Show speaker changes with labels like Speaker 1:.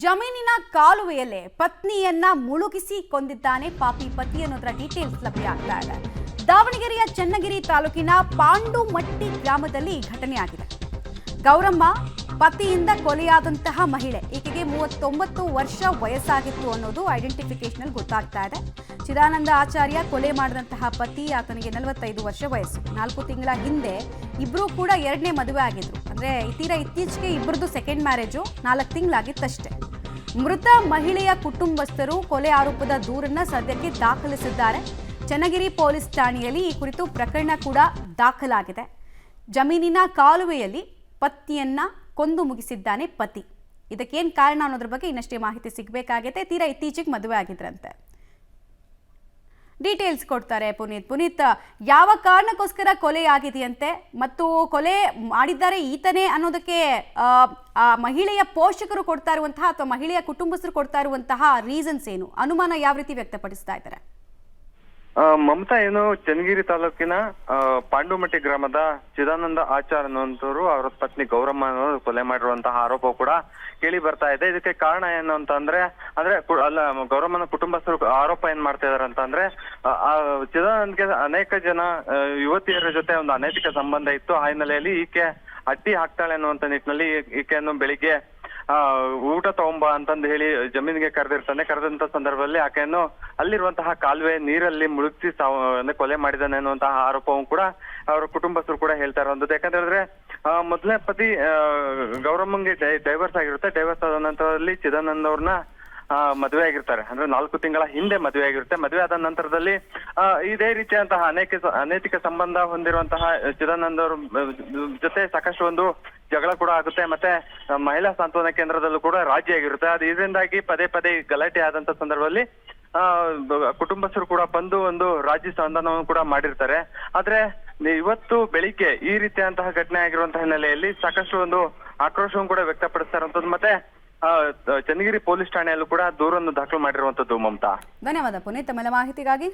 Speaker 1: ಜಮೀನಿನ ಕಾಲುವೆಯಲ್ಲೇ ಪತ್ನಿಯನ್ನ ಮುಳುಗಿಸಿ ಕೊಂದಿದ್ದಾನೆ ಪಾಪಿ ಪತಿ ಅನ್ನೋದರ ಡೀಟೇಲ್ಸ್ ಲಭ್ಯ ಆಗ್ತಾ ಇದೆ. ದಾವಣಗೆರೆಯ ಚನ್ನಗಿರಿ ತಾಲೂಕಿನ ಪಾಂಡುಮಟ್ಟಿ ಗ್ರಾಮದಲ್ಲಿ ಘಟನೆಯಾಗಿದೆ. ಗೌರಮ್ಮ ಪತಿಯಿಂದ ಕೊಲೆಯಾದಂತಹ ಮಹಿಳೆ. ಈಕೆಗೆ 39 ವರ್ಷ ವಯಸ್ಸಾಗಿತ್ತು ಅನ್ನೋದು ಐಡೆಂಟಿಫಿಕೇಶನ್ ಅಲ್ಲಿ ಗೊತ್ತಾಗ್ತಾ ಇದೆ. ಚಿದಾನಂದ ಆಚಾರ್ಯ ಕೊಲೆ ಮಾಡಿದಂತಹ ಪತಿ, ಆತನಿಗೆ 45 ವರ್ಷ ವಯಸ್ಸು. 4 ತಿಂಗಳ ಹಿಂದೆ ಇಬ್ರು ಕೂಡ ಎರಡನೇ ಮದುವೆ ಆಗಿದ್ರು. ಅಂದ್ರೆ ಇತ್ತೀಚೆಗೆ ಇಬ್ಬರದು ಸೆಕೆಂಡ್ ಮ್ಯಾರೇಜು 4 ತಿಂಗಳಾಗಿತ್ತಷ್ಟೇ. ಮೃತ ಮಹಿಳೆಯ ಕುಟುಂಬಸ್ಥರು ಕೊಲೆ ಆರೋಪದ ದೂರನ್ನ ಸದ್ಯಕ್ಕೆ ದಾಖಲಿಸಿದ್ದಾರೆ. ಚನ್ನಗಿರಿ ಪೊಲೀಸ್ ಠಾಣೆಯಲ್ಲಿ ಈ ಕುರಿತು ಪ್ರಕರಣ ಕೂಡ ದಾಖಲಾಗಿದೆ. ಜಮೀನಿನ ಕಾಲುವೆಯಲ್ಲಿ ಪತ್ನಿಯನ್ನ ಕೊಂದು ಮುಗಿಸಿದ್ದಾನೆ ಪತಿ. ಇದಕ್ಕೇನು ಕಾರಣ ಅನ್ನೋದ್ರ ಬಗ್ಗೆ ಇನ್ನಷ್ಟೇ ಮಾಹಿತಿ ಸಿಗಬೇಕಾಗಿದೆ. ಇತ್ತೀಚೆಗೆ ಮದುವೆ ಆಗಿದ್ರಂತೆ. ಡೀಟೇಲ್ಸ್ ಕೊಡ್ತಾರೆ ಪುನೀತ್. ಯಾವ ಕಾರಣಕ್ಕೋಸ್ಕರ ಕೊಲೆ ಆಗಿದೆಯಂತೆ ಮತ್ತು ಕೊಲೆ ಮಾಡಿದ್ದಾರೆ ಈತನೇ ಅನ್ನೋದಕ್ಕೆ ಆ ಮಹಿಳೆಯ ಪೋಷಕರು ಕೊಡ್ತಾ ಇರುವಂತಹ ಅಥವಾ ಮಹಿಳೆಯ ಕುಟುಂಬಸ್ಥರು ಕೊಡ್ತಾ ಇರುವಂತಹ ರೀಸನ್ಸ್ ಏನು, ಅನುಮಾನ ಯಾವ ರೀತಿ ವ್ಯಕ್ತಪಡಿಸ್ತಾ ಇದ್ದಾರೆ?
Speaker 2: ಮಮತಾ ಏನು ಚನ್ನಗಿರಿ ತಾಲೂಕಿನ ಪಾಂಡುಮಟ್ಟಿ ಗ್ರಾಮದ ಚಿದಾನಂದ ಆಚಾರ್ ಅನ್ನುವಂಥವ್ರು ಅವರ ಪತ್ನಿ ಗೌರಮ್ಮ ಅನ್ನೋರು ಕೊಲೆ ಮಾಡಿರುವಂತಹ ಆರೋಪ ಕೂಡ ಕೇಳಿ ಬರ್ತಾ ಇದೆ. ಇದಕ್ಕೆ ಕಾರಣ ಏನು ಅಂತಂದ್ರೆ ಅಲ್ಲ ಗೌರಮ್ಮನ ಕುಟುಂಬಸ್ಥರು ಆರೋಪ ಏನ್ ಮಾಡ್ತಾ ಇದಾರೆ ಅಂತಂದ್ರೆ ಚಿದಾನಂದ್ಗೆ ಅನೇಕ ಜನ ಯುವತಿಯರ ಜೊತೆ ಒಂದು ಅನೈತಿಕ ಸಂಬಂಧ ಇತ್ತು. ಆ ಹಿನ್ನೆಲೆಯಲ್ಲಿ ಈಕೆ ಅಡ್ಡಿ ಹಾಕ್ತಾಳೆ ಅನ್ನುವಂತ ನಿಟ್ಟಿನಲ್ಲಿ ಈಕೆಯನ್ನು ಬೆಳಿಗ್ಗೆ ಊಟ ತಗೊಂಬ ಅಂತಂದು ಹೇಳಿ ಜಮೀನಿಗೆ ಕರೆದಂತ ಸಂದರ್ಭದಲ್ಲಿ ಆಕೆಯನ್ನು ಅಲ್ಲಿರುವಂತಹ ಕಾಲುವೆ ನೀರಲ್ಲಿ ಮುಳುಗಿಸಿ ಕೊಲೆ ಮಾಡಿದಾನೆ ಅನ್ನುವಂತಹ ಆರೋಪവും ಕೂಡ ಅವರ ಕುಟುಂಬಸ್ಥರು ಕೂಡ ಹೇಳ್ತಾ ಇರುವಂತದ್ದು. ಯಾಕಂತ ಹೇಳಿದ್ರೆ ಮೊದಲನೇ ಪತಿ ಗೌರಮ್ಮಂಗೆ ಡೈವರ್ಸ್ ಆಗಿರುತ್ತೆ. ಡೈವರ್ಸ್ ಆದ ನಂತರದಲ್ಲಿ ಚಿದಾನಂದ್ ಅವ್ರನ್ನ ಮದುವೆ ಆಗಿರ್ತಾರೆ. ಅಂದ್ರೆ 4 ತಿಂಗಳ ಹಿಂದೆ ಮದುವೆ ಆಗಿರುತ್ತೆ. ಮದುವೆ ಆದ ನಂತರದಲ್ಲಿ ಇದೇ ರೀತಿಯಂತಹ ಅನೈತಿಕ ಸಂಬಂಧ ಹೊಂದಿರುವಂತಹ ಚಿದಾನಂದ್ ಅವ್ರ ಜೊತೆ ಸಾಕಷ್ಟು ಒಂದು ಜಗಳ ಕೂಡ ಆಗುತ್ತೆ. ಮತ್ತೆ ಮಹಿಳಾ ಸಾಂತ್ವನ ಕೇಂದ್ರದಲ್ಲೂ ಕೂಡ ರಾಜಿ ಆಗಿರುತ್ತೆ. ಅದು ಇದರಿಂದಾಗಿ ಪದೇ ಪದೇ ಗಲಾಟೆ ಆದಂತ ಸಂದರ್ಭದಲ್ಲಿ ಕುಟುಂಬಸ್ಥರು ಕೂಡ ಬಂದು ಒಂದು ರಾಜಿ ಸಂಧಾನವನ್ನು ಕೂಡ ಮಾಡಿರ್ತಾರೆ. ಆದ್ರೆ ಇವತ್ತು ಬೆಳಿಗ್ಗೆ ಈ ರೀತಿಯಂತಹ ಘಟನೆ ಆಗಿರುವಂತಹ ಹಿನ್ನೆಲೆಯಲ್ಲಿ ಸಾಕಷ್ಟು ಒಂದು ಆಕ್ರೋಶವನ್ನು ಕೂಡ ವ್ಯಕ್ತಪಡಿಸ್ತಾ ಇರುವಂತದ್ದು. ಮತ್ತೆ ಚನ್ನಗಿರಿ ಪೊಲೀಸ್ ಠಾಣೆಯಲ್ಲೂ ಕೂಡ ದೂರನ್ನು ದಾಖಲು ಮಾಡಿರುವಂತದ್ದು. ಮಮತಾ,
Speaker 1: ಧನ್ಯವಾದ ಪುನೀತ್ ತಮ್ಮೆಲ್ಲ ಮಾಹಿತಿಗಾಗಿ.